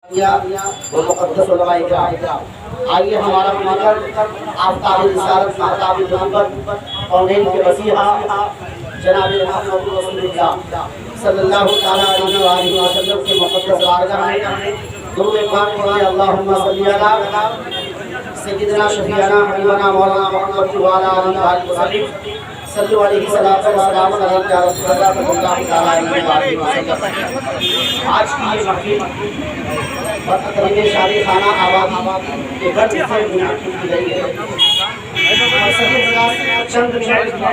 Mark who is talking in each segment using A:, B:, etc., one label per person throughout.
A: وہ مقدس علماء کرام، آئیے ہمارا منکر آفتاب رسالت آفتاب نبوت کونین کے مسیحا جناب محمد رسول اللہ صلی اللہ تعالیٰ علیہ وآلہ وسلم کے مقدس بارگاہ میں درود پاک پڑھیں۔ اللہم صلی علی سیدنا شفیعنا حبیبنا مولانا محمد وعلی آلہ وسلم صلو علیہ السلام علیکم یا رسول اللہ صلی اللہ تعالیٰ علیہ وسلم۔ آج کی یہ محفل تقریب شادی خانہ آبادی کے گھر سے منعقد کی گئی ہے۔ چند منٹ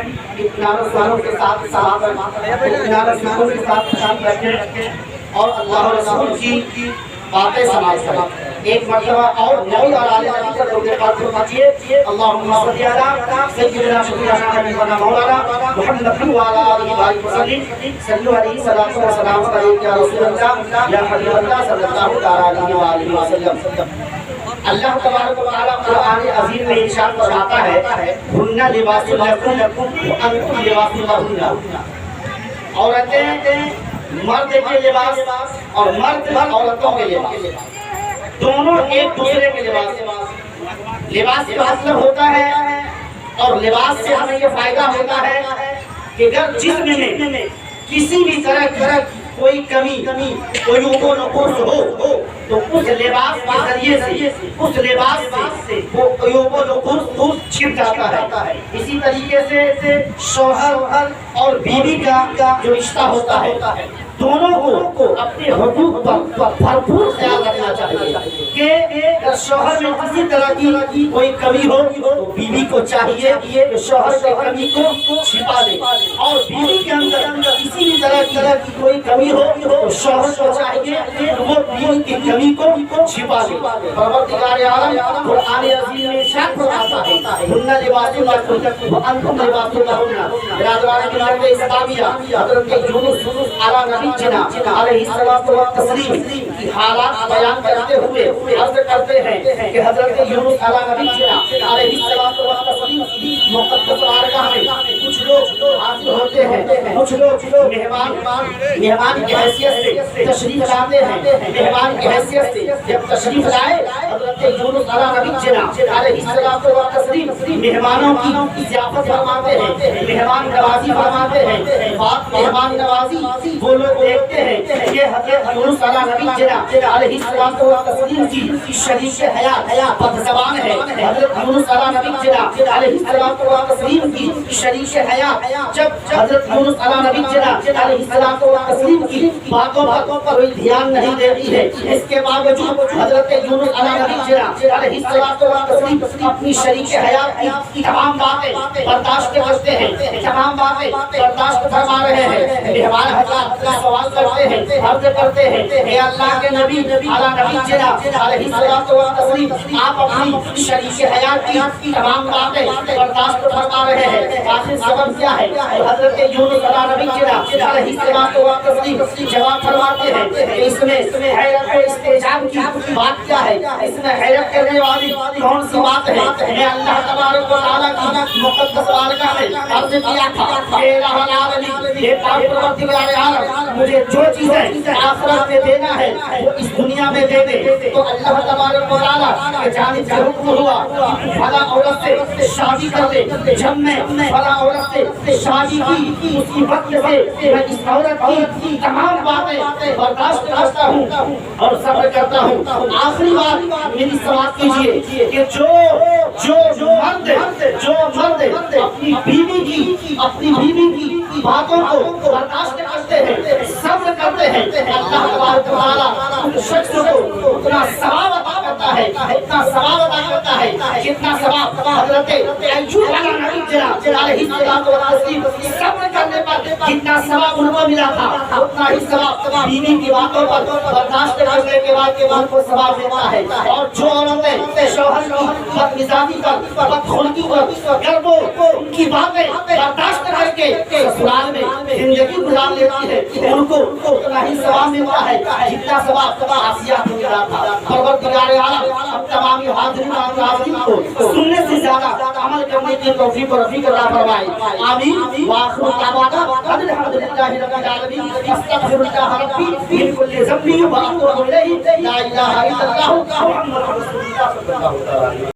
A: اطمینان کے ساتھ اطمینان کے ساتھ رکھیں اور اللہ رسول کی باتیں سماعت کریں۔ ایک مرتبہ اور نبی اور آل نبی کا درود پاک فرمائیے۔ اللہم صلی علی سیدنا شفیعنا حبیبنا مولانا محمد وعلی آلہ وسلم صلو علیہ السلام علیکم یا رسول اللہ یا حبیب اللہ صلی اللہ تعالی علیہ وسلم۔ اللہ تبارک و تعالی قرآن عظیم میں ارشاد فرماتا ہے ہن لباس لکم وانتم لباس لہن۔ عورتیں مرد کے لباس اور مرد عورتوں کے لباس، دونوں ایک دوسرے کے لباس کا مطلب ہوتا ہے، اور لباس سے ہمیں یہ فائدہ ہوتا ہے کہ اگر جسم میں کسی بھی طرح کی کوئی کمی کوئی عیب و نقص ہو تو اس لباس کے ذریعے سے اس لباس سے وہ عیب و نقص چھپ جاتا ہے۔ اسی طریقے سے شوہر اور بیوی کا جو رشتہ ہوتا ہے دونوں کو اپنے حقوق پر بھرپور خیال رکھنا چاہیے کہ شوہر میں کسی طرح کی کوئی کمی ہو تو بیوی کو چاہیے کہ شوہر کی کمی کو چھپا لے، اور بیوی کے اندر کسی بھی طرح کی کوئی کمی ہو تو شوہر کو چاہیے کہ وہ بیوی کی کمی کو چھپا لے۔ پروردگار عالم قرآن عظیم میں ارشاد فرماتا ہے ہن لباس لکم وانتم لباس لہن۔ برادران ملت اسلامیہ، حضرت یونس علیہ نبی جناب علیہ السلام و تسلیم کی حالات بیان کرتے ہوئے عرض کرتے ہیں کہ حضرت یونس علیہ نبی جناب علیہ السلام و تسلیم کی مقدس بارگاہ میں کچھ لوگ حاضر ہوتے ہیں، کچھ لوگ مہمان کی حیثیت سے تشریف لاتے ہیں۔ مہمان کی حیثیت سے جب تشریف لائے حضرت یونس علیہ نبی جناب علیہ السلام و تسلیم مہمانوں کی ضیافت فرماتے ہیں، مہمان نوازی فرماتے ہیں۔ بات مہمان نوازی وہ لوگ دیکھتے ہیں کہ حضرت یونس علیہ نبی جناب علیہ السلام و تسلیم کی شریف حیات بد زبان ہے۔ حضرت یونس علیہ نبی جناب علیہ السلام و تسلیم کی شریف حیات جب حضرت یونس علیہ نبی جناب علیہ السلام و تسلیم کی باتوں پر کوئی دھیان نہیں دیتی ہے، اس کے باوجود حضرت یونس علیہ نبی جناب علیہ السلام و تسلیم اپنی شریف حیات کی تمام باتیں برداشت کرتے ہیں، تمام باتیں برداشت فرما رہے ہیں۔ مہمان حضرات سوال کرتے ہیں، عرض کرتے ہیں اے اللہ کے نبی اعلیٰ نبی جناب علیہ السلام و تسلیم آپ اپنی شریف حیات کی تمام باتیں برداشت فرما رہے ہیں، آخر سبب کیا ہے؟ حضرت یونس علیہ نبی جناب علیہ السلام و تسلیم جواب فرماتے ہیں کہ اس میں حیرت و استعجاب کی بات کیا ہے؟ اس میں حیرت کرنے والی کون سی بات ہے؟ میں اللہ تبارک و تعالیٰ کی مقدس بارگاہ میں عرض کیا تھا اے الہ العالمین، اے پاک پروردگار عالم، مجھے جو چیزیں آخرت میں دینا ہے وہ اس دنیا میں دے دے۔ تو اللہ تبارک و تعالیٰ کے جانب سے حکم ہوا فلاں عورت سے شادی کر دے۔ جب میں فلاں عورت سے شادی کی اسی وقت سے میں اس عورت کی تمام باتیں برداشت کرتا ہوں اور صبر کرتا ہوں۔ آخری بات میری سماعت کیجیے کہ جو مرد اپنی بیوی کی باتوں کو برداشت کرتے ہیں، صبر کرتے ہیں، اللہ تبارک و تعالیٰ اس شخص کو اتنا ثواب عطا کرتا ہے، اتنا ثواب عطا کرتا ہے جتنا ثواب حضرت ایوب علیہ نبی جناب علیہ السلام و تسلیم صبر کرنے پر جتنا ثواب ان کو ملا تھا اتنا ہی ثواب بیوی کی باتوں پر برداشت کرنے کے بعد ان کو ثواب ملتا ہے۔ اور جو عورتیں شوہر کی بدمزاجی پر بدخلقی پر گربوں ان کی باتیں برداشت کر کے سسرال میں زندگی گزار لیتی ہے ان کو اتنا ہی ثواب ملتا ہے جتنا ثواب آسیہ کو ملا تھا۔ پروردگار عالم ہم تمام حاضرین کو سننے سے زیادہ عمل کرنے کرنے کی توفیق و رفیق عطا فرمائے آمین وآخر دعوانا الحمدللہ رب العالمین استغفر اللہ ربی من کل ذنب واتوب الیہ لا الہ الا اللہ محمد رسول اللہ صلی اللہ علیہ وسلم